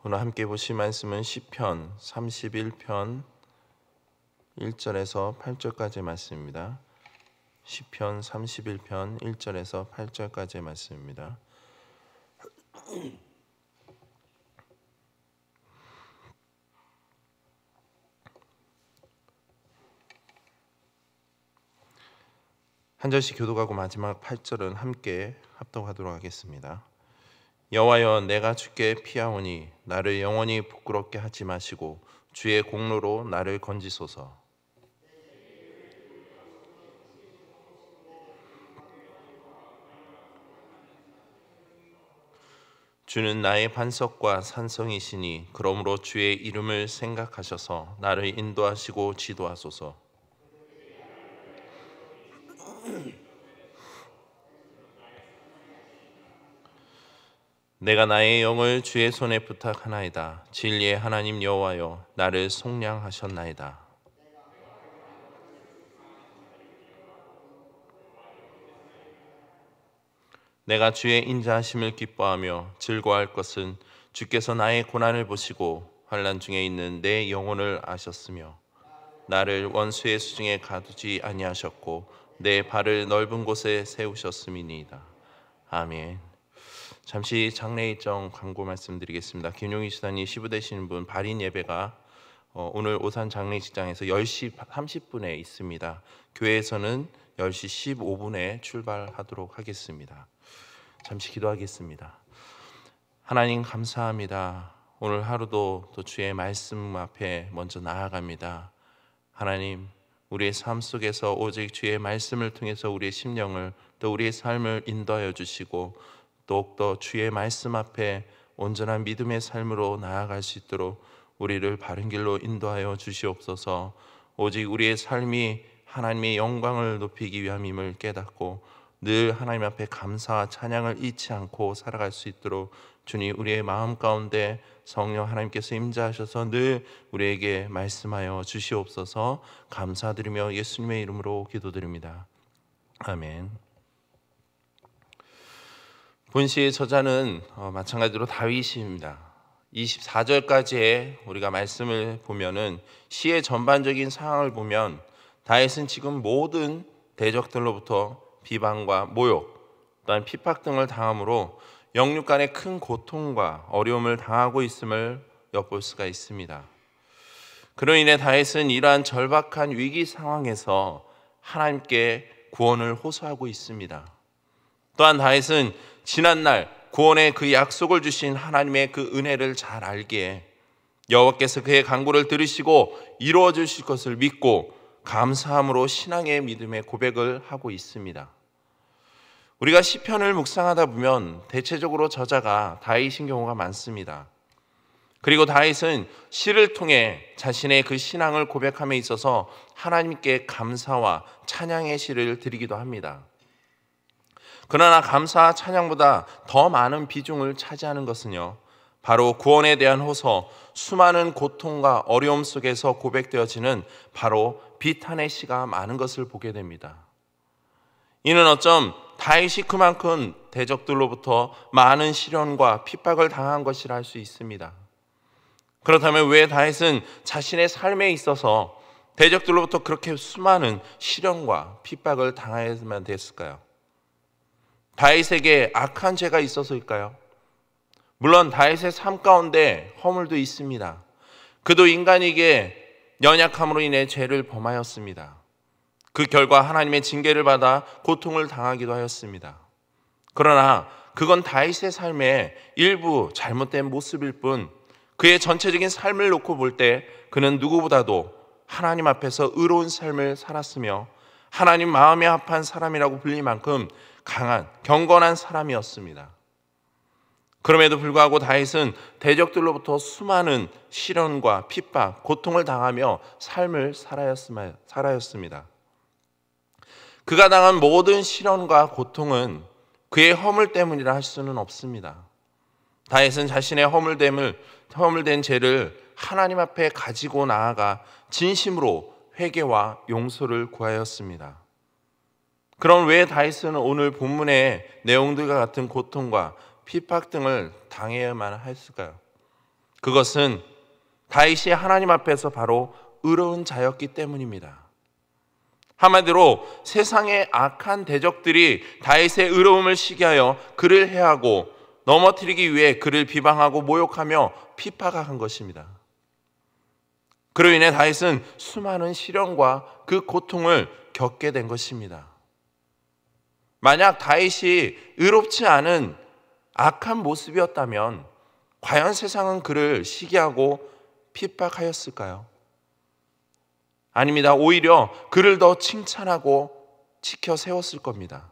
오늘 함께 보실 말씀은 시편 31편 1절에서 8절까지의 말씀입니다. 시편 31편 1절에서 8절까지의 말씀입니다. 한 절씩 교독하고 마지막 8절은 함께 합독하도록 하겠습니다. 여호와여, 내가 주께 피하오니 나를 영원히 부끄럽게 하지 마시고 주의 공로로 나를 건지소서. 주는 나의 반석과 산성이시니 그러므로 주의 이름을 생각하셔서 나를 인도하시고 지도하소서. 내가 나의 영을 주의 손에 부탁하나이다. 진리의 하나님 여호와여, 나를 속량하셨나이다. 내가 주의 인자하심을 기뻐하며 즐거워할 것은 주께서 나의 고난을 보시고 환난 중에 있는 내 영혼을 아셨으며 나를 원수의 수중에 가두지 아니하셨고 내 발을 넓은 곳에 세우셨음이니이다. 아멘. 잠시 장례 일정 광고 말씀드리겠습니다. 김용희 수사님 시부되시는 분 발인 예배가 오늘 오산 장례식장에서 10시 30분에 있습니다. 교회에서는 10시 15분에 출발하도록 하겠습니다. 잠시 기도하겠습니다. 하나님 감사합니다. 오늘 하루도 또 주의 말씀 앞에 먼저 나아갑니다. 하나님, 우리의 삶 속에서 오직 주의 말씀을 통해서 우리의 심령을 또 우리의 삶을 인도하여 주시고 더욱더 주의 말씀 앞에 온전한 믿음의 삶으로 나아갈 수 있도록 우리를 바른 길로 인도하여 주시옵소서. 오직 우리의 삶이 하나님의 영광을 높이기 위함임을 깨닫고 늘 하나님 앞에 감사와 찬양을 잊지 않고 살아갈 수 있도록 주님, 우리의 마음 가운데 성령 하나님께서 임재하셔서 늘 우리에게 말씀하여 주시옵소서. 감사드리며 예수님의 이름으로 기도드립니다. 아멘. 본시의 저자는 마찬가지로 다윗입니다. 24절까지의 우리가 말씀을 보면은 시의 전반적인 상황을 보면 다윗은 지금 모든 대적들로부터 비방과 모욕, 또한 핍박 등을 당함으로 영육 간의 큰 고통과 어려움을 당하고 있음을 엿볼 수가 있습니다. 그로 인해 다윗은 이러한 절박한 위기 상황에서 하나님께 구원을 호소하고 있습니다. 또한 다윗은 지난날 구원의 그 약속을 주신 하나님의 그 은혜를 잘 알기에 여호와께서 그의 간구를 들으시고 이루어 주실 것을 믿고 감사함으로 신앙의 믿음의 고백을 하고 있습니다. 우리가 시편을 묵상하다 보면 대체적으로 저자가 다윗인 경우가 많습니다. 그리고 다윗은 시를 통해 자신의 그 신앙을 고백함에 있어서 하나님께 감사와 찬양의 시를 드리기도 합니다. 그러나 감사와 찬양보다 더 많은 비중을 차지하는 것은요, 바로 구원에 대한 호소, 수많은 고통과 어려움 속에서 고백되어지는 바로 비탄의 시가 많은 것을 보게 됩니다. 이는 어쩜 다윗이 그만큼 대적들로부터 많은 시련과 핍박을 당한 것이라 할 수 있습니다. 그렇다면 왜 다윗은 자신의 삶에 있어서 대적들로부터 그렇게 수많은 시련과 핍박을 당해야만 됐을까요? 다윗에게 악한 죄가 있어서일까요? 물론 다윗의 삶 가운데 허물도 있습니다. 그도 인간에게 연약함으로 인해 죄를 범하였습니다. 그 결과 하나님의 징계를 받아 고통을 당하기도 하였습니다. 그러나 그건 다윗의 삶의 일부 잘못된 모습일 뿐 그의 전체적인 삶을 놓고 볼 때 그는 누구보다도 하나님 앞에서 의로운 삶을 살았으며 하나님 마음에 합한 사람이라고 불릴 만큼 강한 경건한 사람이었습니다. 그럼에도 불구하고 다윗은 대적들로부터 수많은 시련과 핍박, 고통을 당하며 삶을 살아였습니다. 그가 당한 모든 시련과 고통은 그의 허물 때문이라 할 수는 없습니다. 다윗은 자신의 허물된 죄를 하나님 앞에 가지고 나아가 진심으로 회개와 용서를 구하였습니다. 그럼 왜 다윗은 오늘 본문의 내용들과 같은 고통과 핍박 등을 당해야만 했을까요? 그것은 다윗이 하나님 앞에서 바로 의로운 자였기 때문입니다. 한마디로 세상의 악한 대적들이 다윗의 의로움을 시기하여 그를 해하고 넘어뜨리기 위해 그를 비방하고 모욕하며 핍박한 것입니다. 그로 인해 다윗은 수많은 시련과 그 고통을 겪게 된 것입니다. 만약 다윗이 의롭지 않은 악한 모습이었다면 과연 세상은 그를 시기하고 핍박하였을까요? 아닙니다. 오히려 그를 더 칭찬하고 지켜 세웠을 겁니다.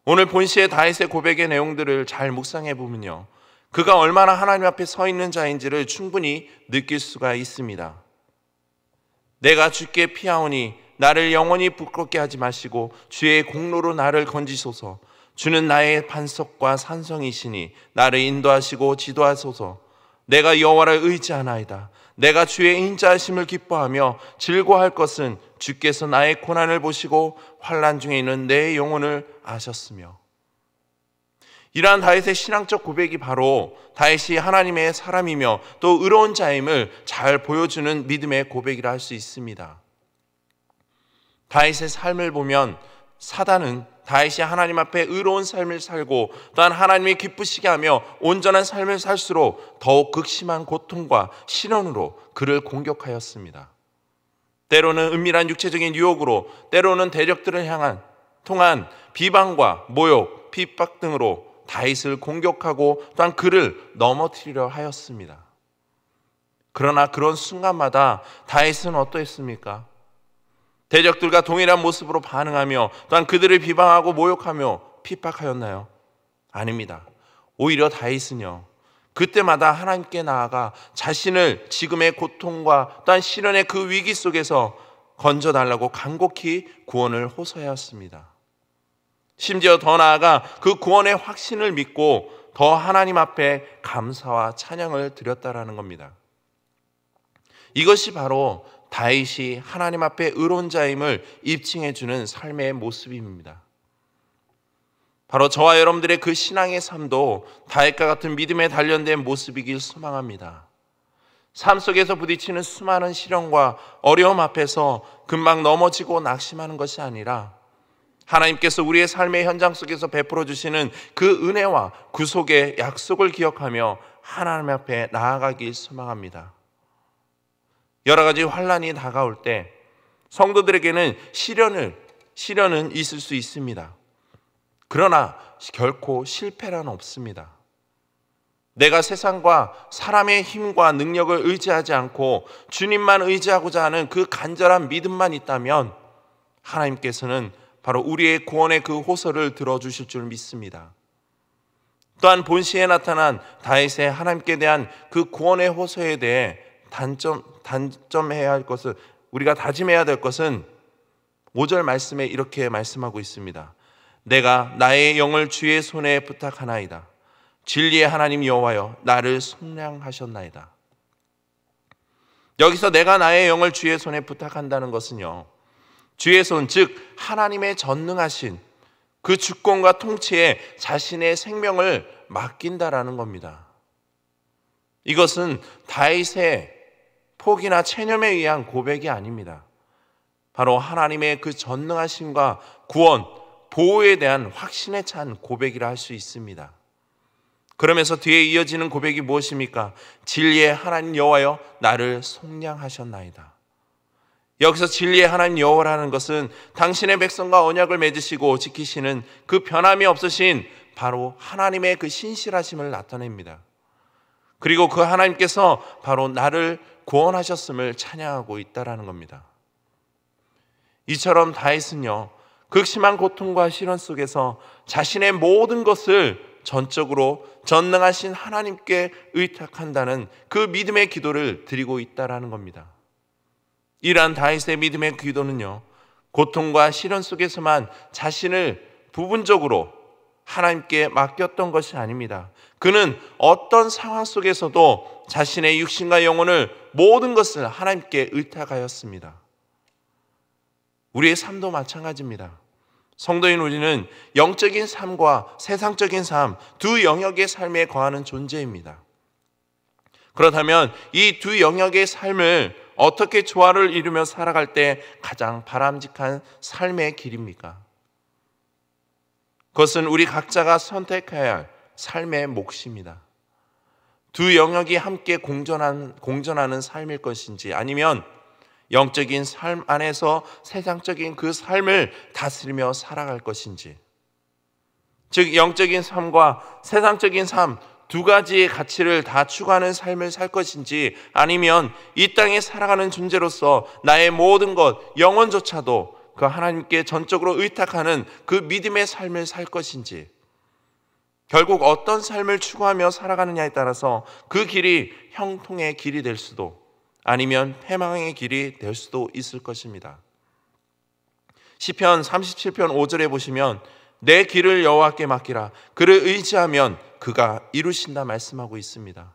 오늘 본시의 다윗의 고백의 내용들을 잘 묵상해 보면요, 그가 얼마나 하나님 앞에 서 있는 자인지를 충분히 느낄 수가 있습니다. 내가 주께 피하오니 나를 영원히 부끄럽게 하지 마시고 주의 공로로 나를 건지소서. 주는 나의 반석과 산성이시니 나를 인도하시고 지도하소서. 내가 여호와를 의지하나이다. 내가 주의 인자하심을 기뻐하며 즐거워할 것은 주께서 나의 고난을 보시고 환난 중에 있는 내 영혼을 아셨으며. 이러한 다윗의 신앙적 고백이 바로 다윗이 하나님의 사람이며 또 의로운 자임을 잘 보여주는 믿음의 고백이라 할 수 있습니다. 다윗의 삶을 보면 사단은 다윗이 하나님 앞에 의로운 삶을 살고 또한 하나님이 기쁘시게 하며 온전한 삶을 살수록 더욱 극심한 고통과 시련으로 그를 공격하였습니다. 때로는 은밀한 육체적인 유혹으로, 때로는 대적들을 통한 비방과 모욕, 핍박 등으로 다윗을 공격하고 또한 그를 넘어뜨리려 하였습니다. 그러나 그런 순간마다 다윗은 어떠했습니까? 대적들과 동일한 모습으로 반응하며 또한 그들을 비방하고 모욕하며 핍박하였나요? 아닙니다. 오히려 다윗은요, 그때마다 하나님께 나아가 자신을 지금의 고통과 또한 시련의 그 위기 속에서 건져달라고 간곡히 구원을 호소하였습니다. 심지어 더 나아가 그 구원의 확신을 믿고 더 하나님 앞에 감사와 찬양을 드렸다라는 겁니다. 이것이 바로 다윗이 하나님 앞에 의로운 자임을 입증해 주는 삶의 모습입니다. 바로 저와 여러분들의 그 신앙의 삶도 다윗과 같은 믿음에 단련된 모습이길 소망합니다. 삶 속에서 부딪히는 수많은 시련과 어려움 앞에서 금방 넘어지고 낙심하는 것이 아니라 하나님께서 우리의 삶의 현장 속에서 베풀어 주시는 그 은혜와 구속의 약속을 기억하며 하나님 앞에 나아가길 소망합니다. 여러 가지 환난이 다가올 때 성도들에게는 시련은 있을 수 있습니다. 그러나 결코 실패란 없습니다. 내가 세상과 사람의 힘과 능력을 의지하지 않고 주님만 의지하고자 하는 그 간절한 믿음만 있다면 하나님께서는 바로 우리의 구원의 그 호소를 들어주실 줄 믿습니다. 또한 본시에 나타난 다윗의 하나님께 대한 그 구원의 호소에 대해 단점해야 할 것은, 우리가 다짐해야 될 것은 5절 말씀에 이렇게 말씀하고 있습니다. 내가 나의 영을 주의 손에 부탁하나이다. 진리의 하나님 여호와여 나를 속량하셨나이다. 여기서 내가 나의 영을 주의 손에 부탁한다는 것은요, 주의 손, 즉 하나님의 전능하신 그 주권과 통치에 자신의 생명을 맡긴다라는 겁니다. 이것은 다윗의 포기나 체념에 의한 고백이 아닙니다. 바로 하나님의 그 전능하심과 구원, 보호에 대한 확신에 찬 고백이라 할 수 있습니다. 그러면서 뒤에 이어지는 고백이 무엇입니까? 진리의 하나님 여호와여 나를 속량하셨나이다. 여기서 진리의 하나님 여호와라는 것은 당신의 백성과 언약을 맺으시고 지키시는 그 변함이 없으신 바로 하나님의 그 신실하심을 나타냅니다. 그리고 그 하나님께서 바로 나를 구원하셨음을 찬양하고 있다라는 겁니다. 이처럼 다윗은요, 극심한 고통과 시련 속에서 자신의 모든 것을 전적으로 전능하신 하나님께 의탁한다는 그 믿음의 기도를 드리고 있다라는 겁니다. 이러한 다윗의 믿음의 기도는요, 고통과 시련 속에서만 자신을 부분적으로 하나님께 맡겼던 것이 아닙니다. 그는 어떤 상황 속에서도 자신의 육신과 영혼을 모든 것을 하나님께 의탁하였습니다. 우리의 삶도 마찬가지입니다. 성도인 우리는 영적인 삶과 세상적인 삶 두 영역의 삶에 거하는 존재입니다. 그렇다면 이 두 영역의 삶을 어떻게 조화를 이루며 살아갈 때 가장 바람직한 삶의 길입니까? 그것은 우리 각자가 선택해야 할 삶의 몫입니다. 두 영역이 함께 공존하는 삶일 것인지, 아니면 영적인 삶 안에서 세상적인 그 삶을 다스리며 살아갈 것인지, 즉 영적인 삶과 세상적인 삶 두 가지의 가치를 다 추구하는 삶을 살 것인지, 아니면 이 땅에 살아가는 존재로서 나의 모든 것, 영혼조차도 그 하나님께 전적으로 의탁하는 그 믿음의 삶을 살 것인지, 결국 어떤 삶을 추구하며 살아가느냐에 따라서 그 길이 형통의 길이 될 수도, 아니면 패망의 길이 될 수도 있을 것입니다. 시편 37편 5절에 보시면 내 길을 여호와께 맡기라, 그를 의지하면 그가 이루신다 말씀하고 있습니다.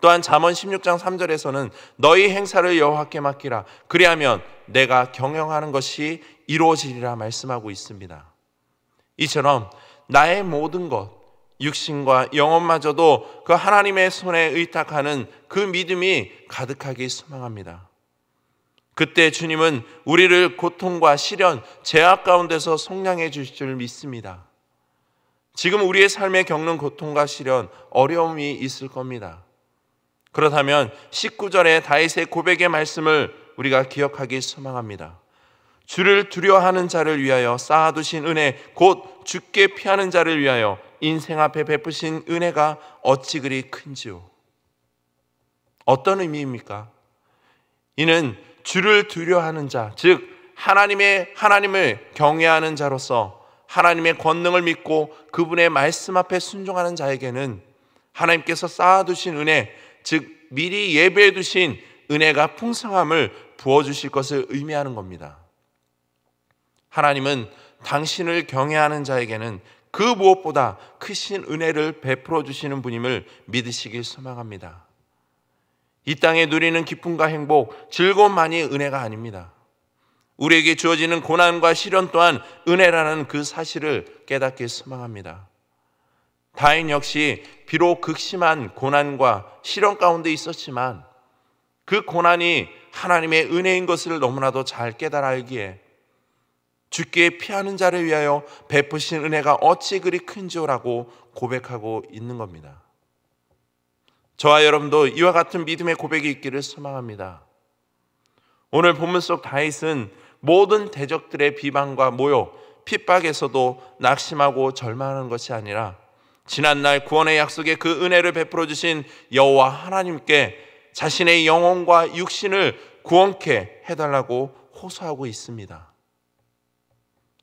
또한 잠언 16장 3절에서는 너희 행사를 여호와께 맡기라, 그리하면 내가 경영하는 것이 이루어지리라 말씀하고 있습니다. 이처럼 나의 모든 것, 육신과 영혼마저도 그 하나님의 손에 의탁하는 그 믿음이 가득하게 소망합니다. 그때 주님은 우리를 고통과 시련, 죄악 가운데서 속량해 주실 줄 믿습니다. 지금 우리의 삶에 겪는 고통과 시련, 어려움이 있을 겁니다. 그렇다면 19절의 다윗의 고백의 말씀을 우리가 기억하기 소망합니다. 주를 두려워하는 자를 위하여 쌓아두신 은혜, 곧 주께 피하는 자를 위하여 인생 앞에 베푸신 은혜가 어찌 그리 큰지요. 어떤 의미입니까? 이는 주를 두려워하는 자, 즉 하나님을 경외하는 자로서 하나님의 권능을 믿고 그분의 말씀 앞에 순종하는 자에게는 하나님께서 쌓아두신 은혜, 즉 미리 예배해 두신 은혜가 풍성함을 부어주실 것을 의미하는 겁니다. 하나님은 당신을 경외하는 자에게는 그 무엇보다 크신 은혜를 베풀어 주시는 분임을 믿으시길 소망합니다. 이 땅에 누리는 기쁨과 행복, 즐거움만이 은혜가 아닙니다. 우리에게 주어지는 고난과 시련 또한 은혜라는 그 사실을 깨닫길 소망합니다. 다윗 역시 비록 극심한 고난과 시련 가운데 있었지만 그 고난이 하나님의 은혜인 것을 너무나도 잘 깨달아 알기에 주께 피하는 자를 위하여 베푸신 은혜가 어찌 그리 큰지라고 고백하고 있는 겁니다. 저와 여러분도 이와 같은 믿음의 고백이 있기를 소망합니다. 오늘 본문 속 다윗은 모든 대적들의 비방과 모욕, 핍박에서도 낙심하고 절망하는 것이 아니라 지난날 구원의 약속에 그 은혜를 베풀어 주신 여호와 하나님께 자신의 영혼과 육신을 구원케 해달라고 호소하고 있습니다.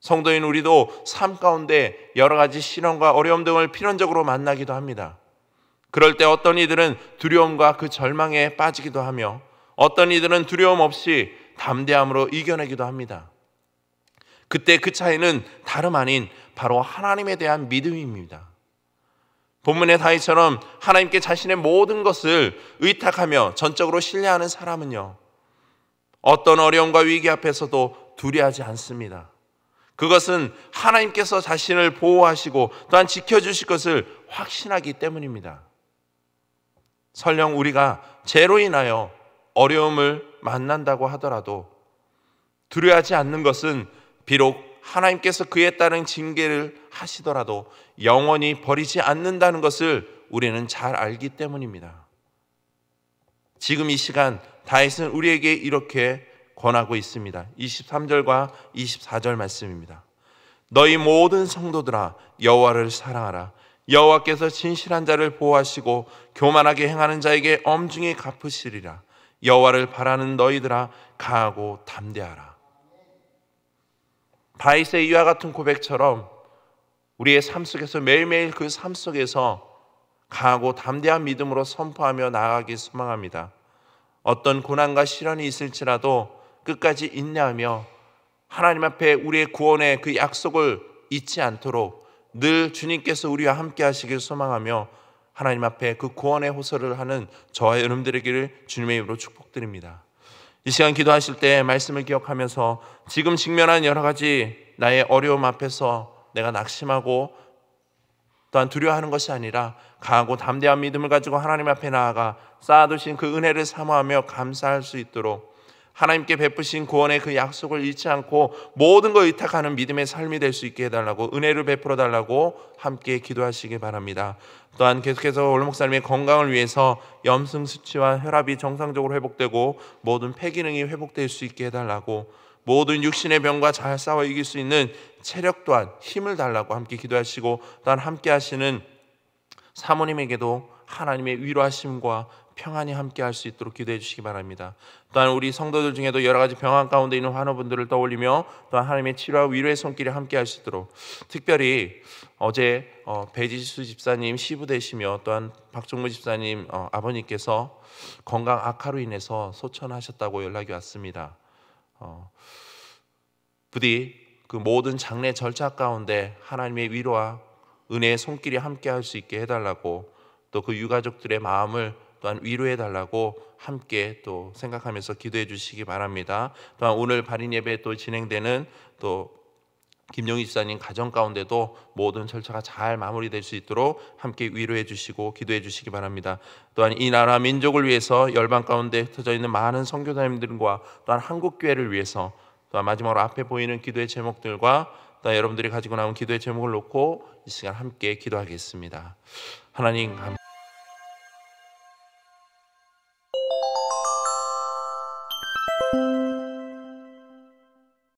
성도인 우리도 삶 가운데 여러 가지 시련과 어려움 등을 필연적으로 만나기도 합니다. 그럴 때 어떤 이들은 두려움과 그 절망에 빠지기도 하며 어떤 이들은 두려움 없이 담대함으로 이겨내기도 합니다. 그때 그 차이는 다름 아닌 바로 하나님에 대한 믿음입니다. 본문의 다윗처럼 하나님께 자신의 모든 것을 의탁하며 전적으로 신뢰하는 사람은요, 어떤 어려움과 위기 앞에서도 두려워하지 않습니다. 그것은 하나님께서 자신을 보호하시고 또한 지켜주실 것을 확신하기 때문입니다. 설령 우리가 죄로 인하여 어려움을 만난다고 하더라도 두려워하지 않는 것은 비록 하나님께서 그에 따른 징계를 하시더라도 영원히 버리지 않는다는 것을 우리는 잘 알기 때문입니다. 지금 이 시간 다윗은 우리에게 이렇게 권하고 있습니다. 23절과 24절 말씀입니다. 너희 모든 성도들아 여호와를 사랑하라. 여호와께서 진실한 자를 보호하시고 교만하게 행하는 자에게 엄중히 갚으시리라. 여호와를 바라는 너희들아 강하고 담대하라. 다윗의 이와 같은 고백처럼 우리의 삶 속에서 매일매일 그 삶 속에서 강하고 담대한 믿음으로 선포하며 나아가기 소망합니다. 어떤 고난과 시련이 있을지라도 끝까지 인내하며 하나님 앞에 우리의 구원의 그 약속을 잊지 않도록 늘 주님께서 우리와 함께 하시길 소망하며 하나님 앞에 그 구원의 호소를 하는 저와 여러분들에게를 주님의 이름으로 축복드립니다. 이 시간 기도하실 때 말씀을 기억하면서 지금 직면한 여러 가지 나의 어려움 앞에서 내가 낙심하고 또한 두려워하는 것이 아니라 강하고 담대한 믿음을 가지고 하나님 앞에 나아가 쌓아두신 그 은혜를 사모하며 감사할 수 있도록 하나님께 베푸신 구원의 그 약속을 잃지 않고 모든 걸 의탁하는 믿음의 삶이 될 수 있게 해달라고, 은혜를 베풀어 달라고 함께 기도하시기 바랍니다. 또한 계속해서 올 목사님의 건강을 위해서 염증 수치와 혈압이 정상적으로 회복되고 모든 폐기능이 회복될 수 있게 해달라고, 모든 육신의 병과 잘 싸워 이길 수 있는 체력 또한 힘을 달라고 함께 기도하시고, 또한 함께 하시는 사모님에게도 하나님의 위로하심과 평안이 함께 할 수 있도록 기도해 주시기 바랍니다. 또한 우리 성도들 중에도 여러 가지 병환 가운데 있는 환우분들을 떠올리며 또한 하나님의 치료와 위로의 손길이 함께 할 수 있도록, 특별히 어제 배지수 집사님 시부되시며 또한 박종무 집사님 아버님께서 건강 악화로 인해서 소천하셨다고 연락이 왔습니다. 부디 그 모든 장례 절차 가운데 하나님의 위로와 은혜의 손길이 함께 할 수 있게 해달라고, 또 그 유가족들의 마음을 또한 위로해 달라고 함께 또 생각하면서 기도해 주시기 바랍니다. 또한 오늘 발인 예배 또 진행되는 또 김용희 집사님 가정 가운데도 모든 절차가 잘 마무리될 수 있도록 함께 위로해 주시고 기도해 주시기 바랍니다. 또한 이 나라 민족을 위해서 열방 가운데 흩어져 있는 많은 선교사님들과 또한 한국교회를 위해서, 또한 마지막으로 앞에 보이는 기도의 제목들과 또 여러분들이 가지고 나온 기도의 제목을 놓고 이 시간 함께 기도하겠습니다. 하나님